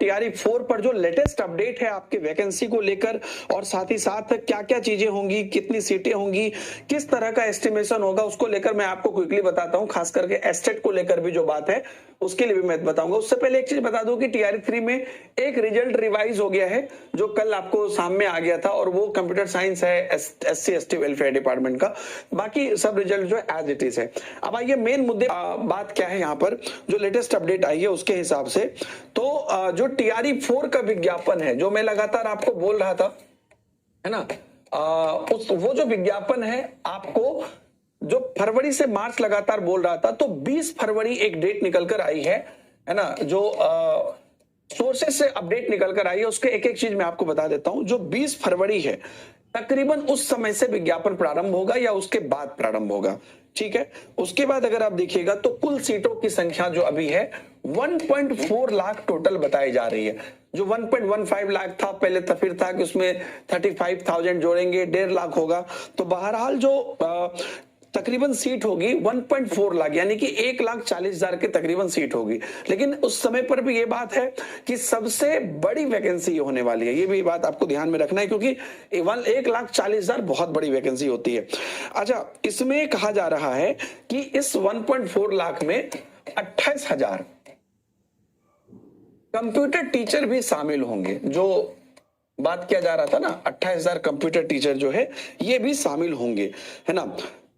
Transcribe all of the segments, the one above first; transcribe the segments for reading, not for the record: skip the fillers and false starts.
TRE 4 पर जो latest update है आपके वैकेंसी को लेकर और साथ ही साथ क्या क्या चीजें होंगी, कितनी सीटें होंगी, किस तरह का एस्टिमेशन होगा, उसको लेकर मैं आपको क्विकली बताता हूं। खास करके एस्टेट को लेकर भी जो बात है उसके लिए भी मैं बताऊंगा। उससे पहले एक चीज बता दूं कि टीआरई 3 में एक रिजल्ट रिवाइज हो गया है जो कल आपको सामने आ गया था, और वो कंप्यूटर साइंस है एससी एसटी वेलफेयर डिपार्टमेंट का। बाकी सब रिजल्ट जो है एज इट इज है। अब आइए मेन मुद्दे, बात क्या है यहाँ पर जो लेटेस्ट अपडेट आई है उसके हिसाब से। तो जो टीआरई 4 का विज्ञापन है जो मैं लगातार आपको बोल रहा था, है ना, वो जो विज्ञापन है आपको जो फरवरी से मार्च लगातार बोल रहा था, तो 20 फरवरी एक डेट निकल कर आई है ना, जो सोर्सेस से अपडेट निकल कर आई है। उसके एक एक चीज मैं आपको बता देता हूं। जो 20 फरवरी है तकरीबन उस समय से विज्ञापन प्रारंभ होगा या उसके बाद प्रारंभ होगा, ठीक है। उसके बाद अगर आप देखिएगा तो कुल सीटों की संख्या जो अभी है 1.4 लाख टोटल बताई जा रही है। जो 1.15 लाख था पहले, तो फिर था कि उसमें 35,000 जोड़ेंगे 1.5 लाख होगा। तो बहरहाल जो तकरीबन सीट होगी 1.4 लाख, यानी कि 1,40,000 के तकरीबन सीट होगी। लेकिन उस समय पर भी ये बात है कि सबसे बड़ी वैकेंसी होने वाली है, ये भी बात आपको ध्यान में रखना है, क्योंकि 1,40,000 बहुत बड़ी वैकेंसी होती है। अच्छा, इसमें कहा जा रहा है कि इस 1.4 लाख में 28,000 कंप्यूटर टीचर भी शामिल होंगे। जो बात किया जा रहा था ना, 28,000 कंप्यूटर टीचर जो है ये भी शामिल होंगे, है ना।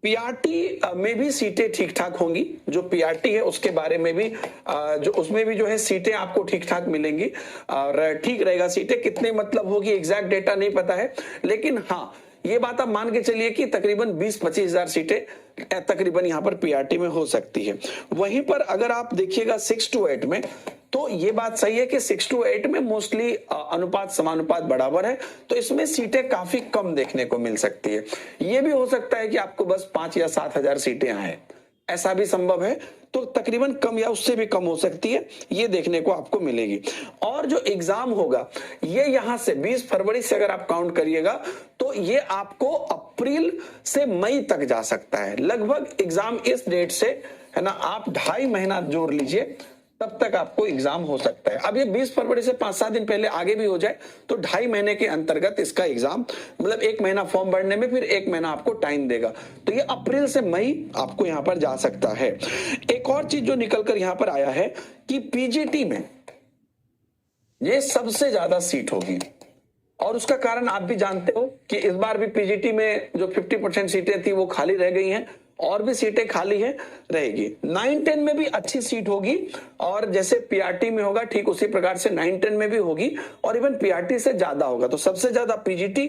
पीआरटी में भी सीटें ठीक ठाक होंगी। जो पीआरटी है उसके बारे में भी जो उसमें भी जो है सीटें आपको ठीक ठाक मिलेंगी, और ठीक रहेगा। सीटें कितने मतलब होगी एग्जैक्ट डेटा नहीं पता है, लेकिन हाँ ये बात आप मान के चलिए कि तकरीबन 20-25 हजार सीटें तकरीबन यहाँ पर पीआरटी में हो सकती है। वहीं पर अगर आप देखिएगा 6 to 8 में, तो ये बात सही है कि 6 to 8 में मोस्टली अनुपात समानुपात बराबर है, तो इसमें सीटें काफी कम देखने को मिल सकती है। ये भी हो सकता है कि आपको बस 5 या 7 हजार सीटें आए, ऐसा भी संभव है। तो तकरीबन कम या उससे भी कम हो सकती है, ये देखने को आपको मिलेगी। और जो एग्जाम होगा ये यहां से 20 फरवरी से अगर आप काउंट करिएगा तो ये आपको अप्रैल से मई तक जा सकता है। लगभग एग्जाम इस डेट से, है ना, आप 2.5 महीना जोड़ लीजिए, तब तक आपको एग्जाम हो सकता है। अब ये 20 फरवरी से 5-7 दिन पहले आगे भी हो जाए तो 2.5 महीने के अंतर्गत इसका एग्जाम, मतलब 1 महीना फॉर्म भरने में, फिर 1 महीना आपको टाइम देगा। तो ये अप्रैल से मई आपको यहां पर जा सकता है। एक और चीज जो निकलकर यहां पर आया है कि पीजीटी में ये सबसे ज्यादा सीट होगी, और उसका कारण आप भी जानते हो कि इस बार भी पीजीटी में जो 50% सीटें थी वो खाली रह गई हैं, और भी सीटें खाली है रहेगी। 9-10 में भी अच्छी सीट होगी, और जैसे पीआरटी में होगा ठीक उसी प्रकार से 9-10 में भी होगी, और इवन पीआरटी से ज्यादा होगा। तो सबसे ज्यादा पीजीटी,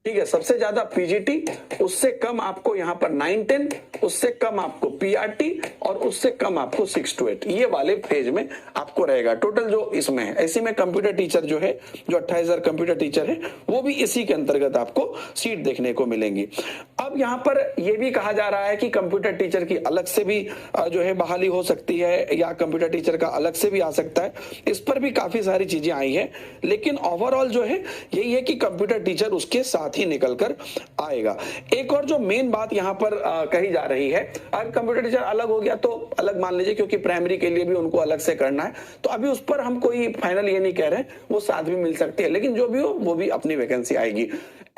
ठीक है, सबसे ज्यादा पीजीटी, उससे कम आपको यहाँ पर 9-10, उससे कम आपको पीआरटी, और उससे कम आपको 6 to 8, ये वाले फेज में आपको रहेगा टोटल जो इसमें है। ऐसे में कंप्यूटर टीचर जो है, जो 28,000 कंप्यूटर टीचर है, वो भी इसी के अंतर्गत आपको सीट देखने को मिलेंगी। अब यहाँ पर यह भी कहा जा रहा है कि कंप्यूटर टीचर की अलग से भी जो है बहाली हो सकती है, या कंप्यूटर टीचर का अलग से भी आ सकता है। इस पर भी काफी सारी चीजें आई है, लेकिन ओवरऑल जो है यही है कि कंप्यूटर टीचर उसके साथ ही निकल कर आएगा। एक और जो मेन बात यहाँ पर कही जा रही है, अगर कंप्यूटर टीचर अलग हो गया तो अलग मान लीजिए, क्योंकि प्राइमरी के लिए भी उनको अलग से करना है, तो अभी उस पर हम कोई फाइनल ये नहीं कह रहे, वो साथ भी मिल सकती है, लेकिन जो भी हो वो भी अपनी वैकेंसी आएगी।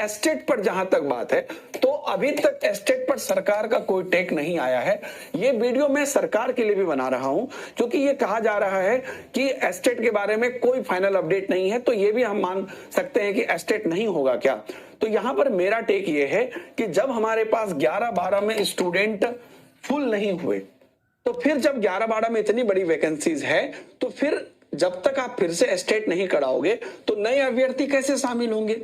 एस्टेट पर जहां तक बात है, तो अभी तक एस्टेट पर सरकार का कोई टेक नहीं आया है। ये वीडियो मैं सरकार के लिए भी बना रहा हूं, क्योंकि ये कहा जा रहा है कि एस्टेट के बारे में कोई फाइनल अपडेट नहीं है, तो ये भी हम मान सकते हैं कि एस्टेट नहीं होगा क्या। तो यहां पर मेरा टेक ये है कि जब हमारे पास 11-12 में स्टूडेंट फुल नहीं हुए, तो फिर जब 11-12 में इतनी बड़ी वैकेंसीज है, तो फिर जब तक आप फिर से एस्टेट नहीं कराओगे तो नए अभ्यर्थी कैसे शामिल होंगे।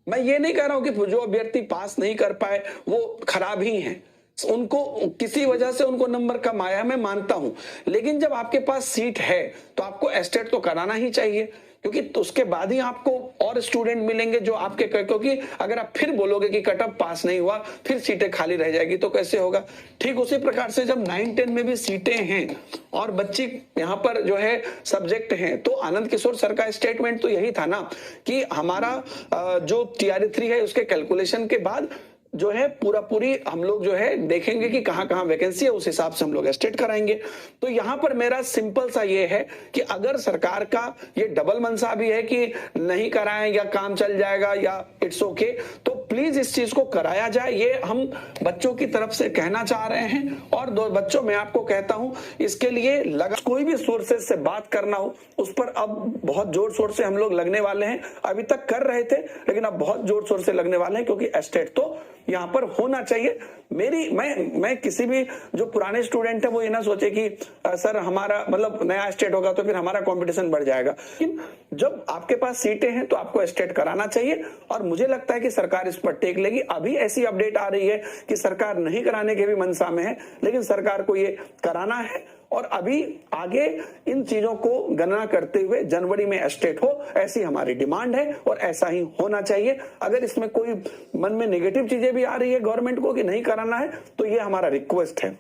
मैं ये नहीं कह रहा हूं कि जो अभ्यर्थी पास नहीं कर पाए वो खराब ही हैं, उनको किसी वजह से उनको नंबर कम आया, मैं मानता हूं, लेकिन जब आपके पास सीट है तो आपको एस्टेट तो कराना ही चाहिए, क्योंकि तो उसके बाद ही आपको और स्टूडेंट मिलेंगे जो आपके, क्योंकि अगर आप फिर बोलोगे कि कट ऑफ पास नहीं हुआ फिर सीटें खाली रह जाएगी तो कैसे होगा। ठीक उसी प्रकार से जब 9-10 में भी सीटें हैं और बच्चे यहाँ पर जो है सब्जेक्ट हैं, तो आनंद किशोर सर का स्टेटमेंट तो यही था ना कि हमारा जो टीआरई 3 है उसके कैलकुलेशन के बाद जो है पूरा पूरी हम लोग जो है देखेंगे कि कहां कहां वैकेंसी है, उस हिसाब से हम लोग एस्टेट कराएंगे। तो यहां पर मेरा सिंपल सा ये है कि अगर सरकार का ये डबल मंशा भी है कि नहीं कराएं या काम चल जाएगा या इट्स ओके, तो प्लीज इस चीज को कराया जाए, ये हम बच्चों की तरफ से कहना चाह रहे हैं। और दो बच्चों, मैं आपको कहता हूं, इसके लिए लगा कोई भी सोर्सेज से बात करना हो उस पर अब बहुत जोर शोर से हम लोग लगने वाले हैं। अभी तक कर रहे थे लेकिन अब बहुत जोर शोर से लगने वाले हैं, क्योंकि एस्टेट तो यहां पर होना चाहिए। मैं किसी भी जो पुराने स्टूडेंट है वो ये ना सोचे कि सर हमारा मतलब नया एस्टेट होगा तो फिर हमारा कंपटीशन बढ़ जाएगा। लेकिन जब आपके पास सीटें हैं तो आपको एस्टेट कराना चाहिए, और मुझे लगता है कि सरकार इस पर टेक लेगी। अभी ऐसी अपडेट आ रही है कि सरकार नहीं कराने के भी मनसा में है, लेकिन सरकार को ये कराना है। और अभी आगे इन चीजों को गणना करते हुए जनवरी में एस्टेट हो, ऐसी हमारी डिमांड है और ऐसा ही होना चाहिए। अगर इसमें कोई मन में नेगेटिव चीजें भी आ रही है गवर्नमेंट को कि नहीं कराना है, तो ये हमारा रिक्वेस्ट है।